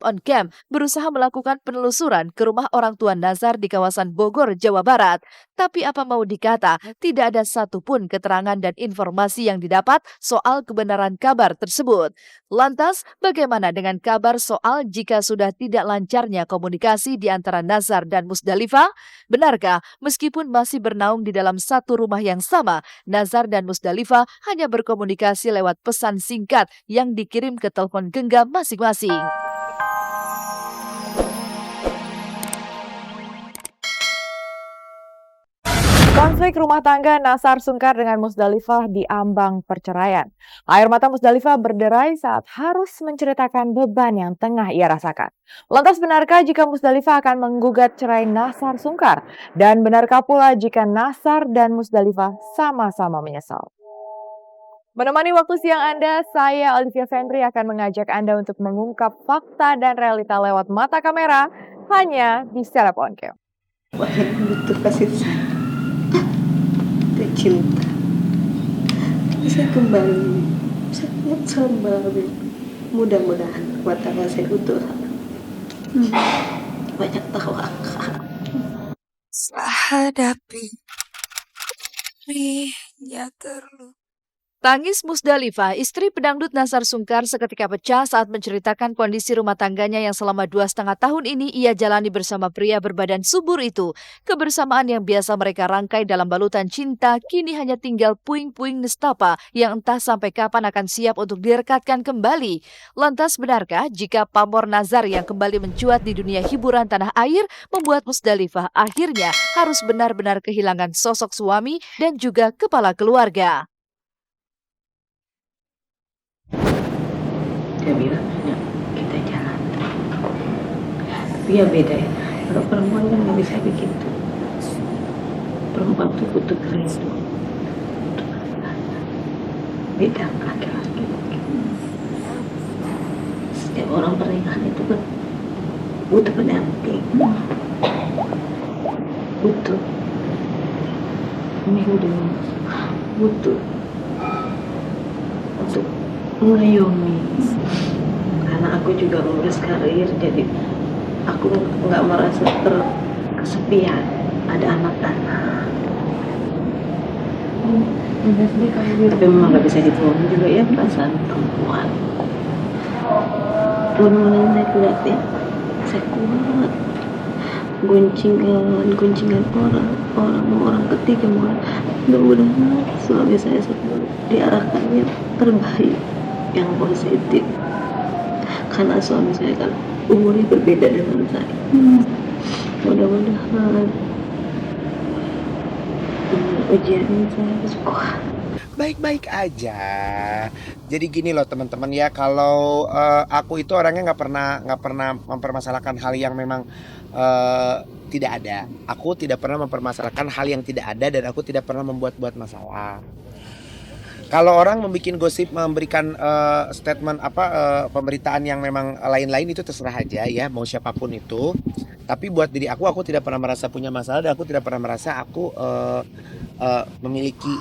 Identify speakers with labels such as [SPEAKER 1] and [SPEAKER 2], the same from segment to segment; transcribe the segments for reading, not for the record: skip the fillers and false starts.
[SPEAKER 1] on Cam berusaha melakukan penelusuran ke rumah orang tua Nazar di kawasan Bogor, Jawa Barat. Tapi apa mau dikata, tidak ada satupun keterangan dan informasi yang didapat soal kebenaran kabar tersebut. Lantas, bagaimana dengan kabar soal jika sudah tidak lancarnya komunikasi di antara Nazar dan Musdalifah? Benarkah meskipun masih bernaung di dalam satu rumah yang sama, Nazar dan Musdalifah hanya berkomunikasi lewat pesan singkat yang dikirim ke telepon genggam masing-masing?
[SPEAKER 2] Konflik rumah tangga Nazar Sungkar dengan Musdalifah di ambang perceraian. Air mata Musdalifah berderai saat harus menceritakan beban yang tengah ia rasakan. Lantas benarkah jika Musdalifah akan menggugat cerai Nazar Sungkar? Dan benarkah pula jika Nazar dan Musdalifah sama-sama menyesal? Menemani waktu siang Anda, saya Olivia Fendri akan mengajak Anda untuk mengungkap fakta dan realita lewat mata kamera hanya di Seleb On Cam.
[SPEAKER 3] Banyak butuh kasih sayang dan cinta. Saya kembali sangat sabar. Mudah-mudahan rumah tangga saya utuh. Banyak tawakal.
[SPEAKER 4] Hadapi ya terluka.
[SPEAKER 1] Tangis Musdalifah, istri pedangdut Nazar Sungkar seketika pecah saat menceritakan kondisi rumah tangganya yang selama 2,5 tahun ini ia jalani bersama pria berbadan subur itu. Kebersamaan yang biasa mereka rangkai dalam balutan cinta kini hanya tinggal puing-puing nestapa yang entah sampai kapan akan siap untuk direkatkan kembali. Lantas benarkah jika pamor Nazar yang kembali mencuat di dunia hiburan tanah air membuat Musdalifah akhirnya harus benar-benar kehilangan sosok suami dan juga kepala keluarga?
[SPEAKER 3] Dia bilang, "Yuk, kita jalan." Tapi ya beda ya. Kalau perempuan kan nggak bisa begitu. Perempuan tuh butuh restu. Beda laki-laki. Setiap orang pernikahan itu kan butuh pendamping. Butuh bimbing. Butuh untuk mengayomi. Karena aku juga ngurus karir, jadi aku nggak merasa kesepian. Ada anak-anak. Tapi memang nggak bisa dibohong juga ya perasaan perempuan. Perempuan saya kuat ya, saya kuat. Guncingan orang ketiga mudah-mudahan suami saya selalu diarahkannya terbaik yang positif, karena suami saya kan umurnya berbeda dengan saya. Mudah-mudahan ujiannya saya harus kuat.
[SPEAKER 5] Baik-baik aja. Jadi gini loh teman-teman ya, kalau aku itu orangnya nggak pernah mempermasalahkan hal yang memang tidak ada. Aku tidak pernah mempermasalahkan hal yang tidak ada dan aku tidak pernah membuat-buat masalah. Kalau orang membuat gosip, memberikan statement pemberitaan yang memang lain-lain itu terserah aja ya, mau siapapun itu. Tapi buat diri aku tidak pernah merasa punya masalah dan aku tidak pernah merasa aku memiliki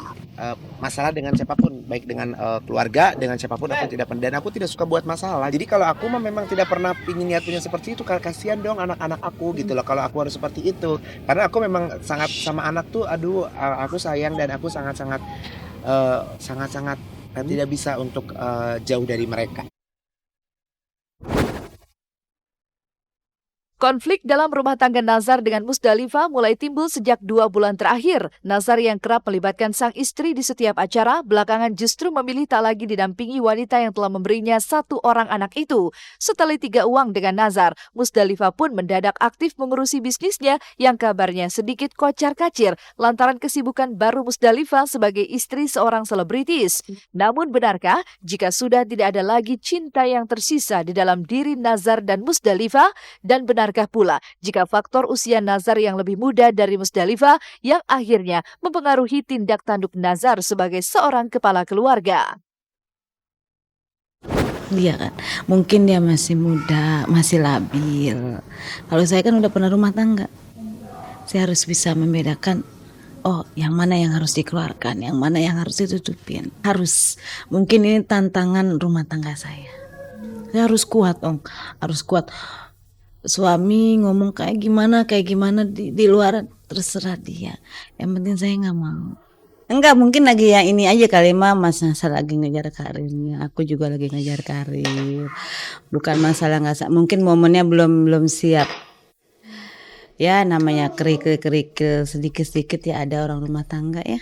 [SPEAKER 5] masalah dengan siapapun, baik dengan keluarga, dengan siapapun aku tidak pernah, dan aku tidak suka buat masalah. Jadi kalau aku memang tidak pernah ingin niat punya seperti itu, kasihan dong anak-anak aku gitu loh kalau aku harus seperti itu. Karena aku memang sangat sama anak tuh, aku sayang dan aku sangat-sangat tidak bisa untuk jauh dari mereka.
[SPEAKER 1] Konflik dalam rumah tangga Nazar dengan Musdalifah mulai timbul sejak 2 bulan terakhir. Nazar yang kerap melibatkan sang istri di setiap acara, belakangan justru memilih tak lagi didampingi wanita yang telah memberinya 1 orang anak itu. Setelah 3 uang dengan Nazar, Musdalifah pun mendadak aktif mengurusi bisnisnya yang kabarnya sedikit kocar-kacir lantaran kesibukan baru Musdalifah sebagai istri seorang selebritis. Namun benarkah jika sudah tidak ada lagi cinta yang tersisa di dalam diri Nazar dan Musdalifah? Dan benarkah pula jika faktor usia Nazar yang lebih muda dari Musdalifah yang akhirnya mempengaruhi tindak tanduk Nazar sebagai seorang kepala keluarga?
[SPEAKER 4] Dia kan, mungkin dia masih muda, masih labil. Kalau saya kan udah pernah rumah tangga. Saya harus bisa membedakan, oh yang mana yang harus dikeluarkan, yang mana yang harus ditutupin. Harus, mungkin ini tantangan rumah tangga saya. Saya harus kuat, Om. Harus kuat. Suami ngomong kayak gimana di luar terserah dia. Yang penting saya nggak mau. Enggak, mungkin lagi yang ini aja kali masalah lagi ngejar karirnya. Aku juga lagi ngejar karir. Bukan masalah nggak, mungkin momennya belum siap. Ya namanya kerikil sedikit-sedikit ya, ada orang rumah tangga ya.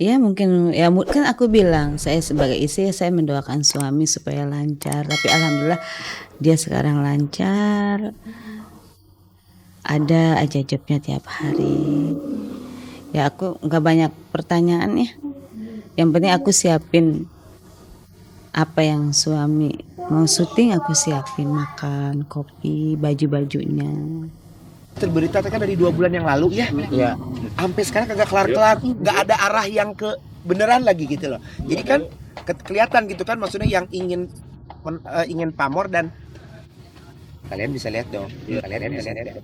[SPEAKER 4] Ya mungkin ya kan aku bilang saya sebagai istri saya mendoakan suami supaya lancar. Tapi alhamdulillah dia sekarang lancar. Ada aja jobnya tiap hari. Ya aku nggak banyak pertanyaan ya. Yang penting aku siapin apa yang suami mau syuting, aku siapin makan, kopi, baju-bajunya.
[SPEAKER 5] Terberita kan dari 2 bulan yang lalu ya. Iya. Sampai sekarang kagak kelar-kelar, nggak ada arah yang ke beneran lagi gitu loh. Jadi kan kelihatan gitu kan, maksudnya yang ingin pamor dan kalian bisa lihat dong. Kalian bisa lihat.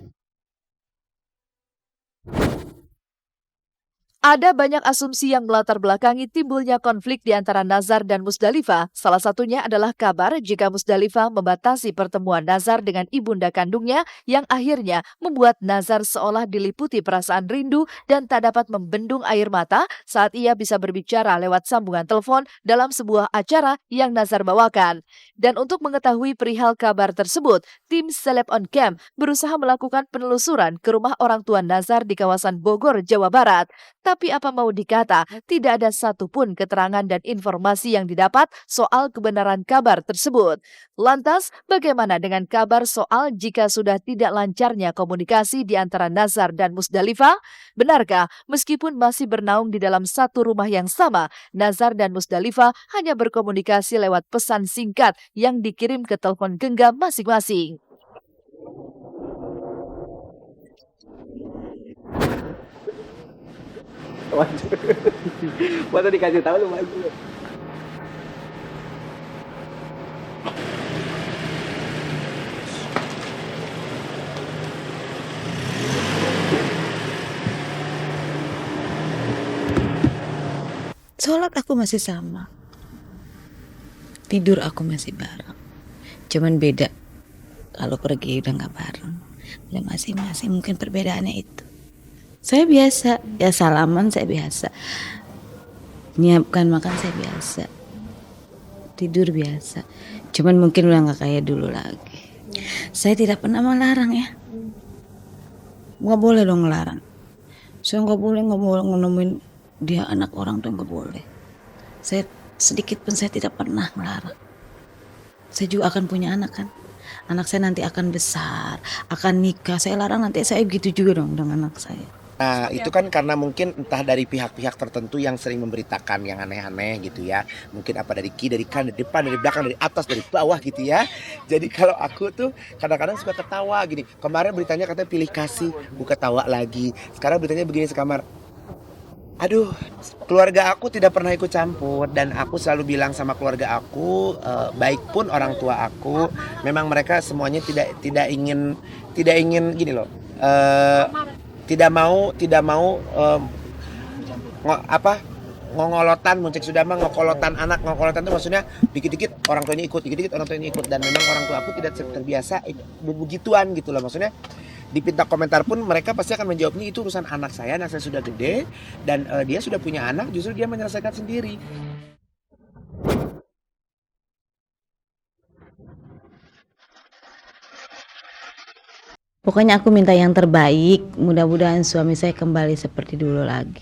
[SPEAKER 1] Ada banyak asumsi yang melatar belakangi timbulnya konflik di antara Nazar dan Musdalifah. Salah satunya adalah kabar jika Musdalifah membatasi pertemuan Nazar dengan ibunda kandungnya yang akhirnya membuat Nazar seolah diliputi perasaan rindu dan tak dapat membendung air mata saat ia bisa berbicara lewat sambungan telepon dalam sebuah acara yang Nazar bawakan. Dan untuk mengetahui perihal kabar tersebut, tim Celeb on Cam berusaha melakukan penelusuran ke rumah orang tua Nazar di kawasan Bogor, Jawa Barat. Tapi apa mau dikata, tidak ada satupun keterangan dan informasi yang didapat soal kebenaran kabar tersebut. Lantas, bagaimana dengan kabar soal jika sudah tidak lancarnya komunikasi di antara Nazar dan Musdalifah? Benarkah meskipun masih bernaung di dalam satu rumah yang sama, Nazar dan Musdalifah hanya berkomunikasi lewat pesan singkat yang dikirim ke telepon genggam masing-masing?
[SPEAKER 6] Waktu dikasih tahu lu maju.
[SPEAKER 4] Sholat aku masih sama. Tidur aku masih bareng. Cuman beda. Kalau pergi udah gak bareng. Udah masing-masing, mungkin perbedaannya itu. Saya biasa, ya salaman saya biasa. Nyiapkan makan saya biasa. Tidur biasa. Cuman mungkin udah gak kayak dulu lagi. Saya tidak pernah melarang ya. Gak boleh dong ngelarang. Saya gak boleh nemuin dia anak orang tuh, gak boleh. Saya sedikit pun saya tidak pernah melarang. Saya juga akan punya anak kan. Anak saya nanti akan besar, akan nikah. Saya larang nanti saya begitu juga dong dengan anak saya.
[SPEAKER 5] Nah itu kan karena mungkin entah dari pihak-pihak tertentu yang sering memberitakan yang aneh-aneh gitu ya. Mungkin apa dari kiri, dari kanan, dari depan, dari belakang, dari atas, dari bawah gitu ya. Jadi kalau aku tuh kadang-kadang suka ketawa gini. Kemarin beritanya katanya pilih kasih, buka tawa lagi. Sekarang beritanya begini sekamar. Aduh, keluarga aku tidak pernah ikut campur. Dan aku selalu bilang sama keluarga aku, baik pun orang tua aku, memang mereka semuanya tidak ingin gini loh. Tidak mau ngongolotan, muncik sudah mah ngokolotan anak. Ngokolotan itu maksudnya dikit-dikit orang tuanya ikut, dikit-dikit orang tuanya ikut. Dan memang orang tua aku tidak terbiasa begituan gitu loh. Maksudnya dipinta komentar pun mereka pasti akan menjawabnya itu urusan anak saya sudah gede dan dia sudah punya anak, justru dia menyelesaikan sendiri.
[SPEAKER 4] Pokoknya aku minta yang terbaik. Mudah-mudahan suami saya kembali seperti dulu lagi.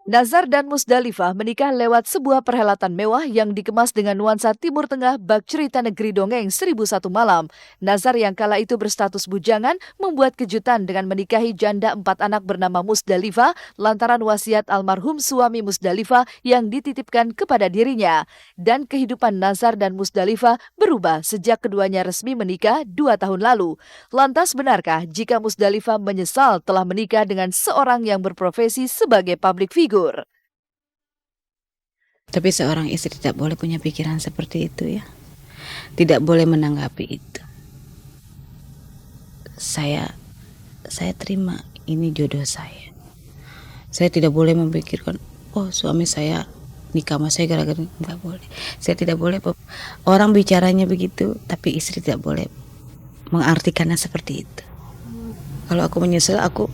[SPEAKER 1] Nazar dan Musdalifah menikah lewat sebuah perhelatan mewah yang dikemas dengan nuansa Timur Tengah bak cerita negeri dongeng 1001 malam. Nazar yang kala itu berstatus bujangan membuat kejutan dengan menikahi janda 4 anak bernama Musdalifah lantaran wasiat almarhum suami Musdalifah yang dititipkan kepada dirinya. Dan kehidupan Nazar dan Musdalifah berubah sejak keduanya resmi menikah 2 tahun lalu. Lantas benarkah jika Musdalifah menyesal telah menikah dengan seorang yang berprofesi sebagai public figure?
[SPEAKER 4] Tapi seorang istri tidak boleh punya pikiran seperti itu ya. Tidak boleh menanggapi itu. Saya terima ini jodoh saya. Saya tidak boleh memikirkan, oh suami saya nikah sama saya gara-gara nggak boleh. Saya tidak boleh, Bob. Orang bicaranya begitu, tapi istri tidak boleh mengartikannya seperti itu. Kalau aku menyesal, aku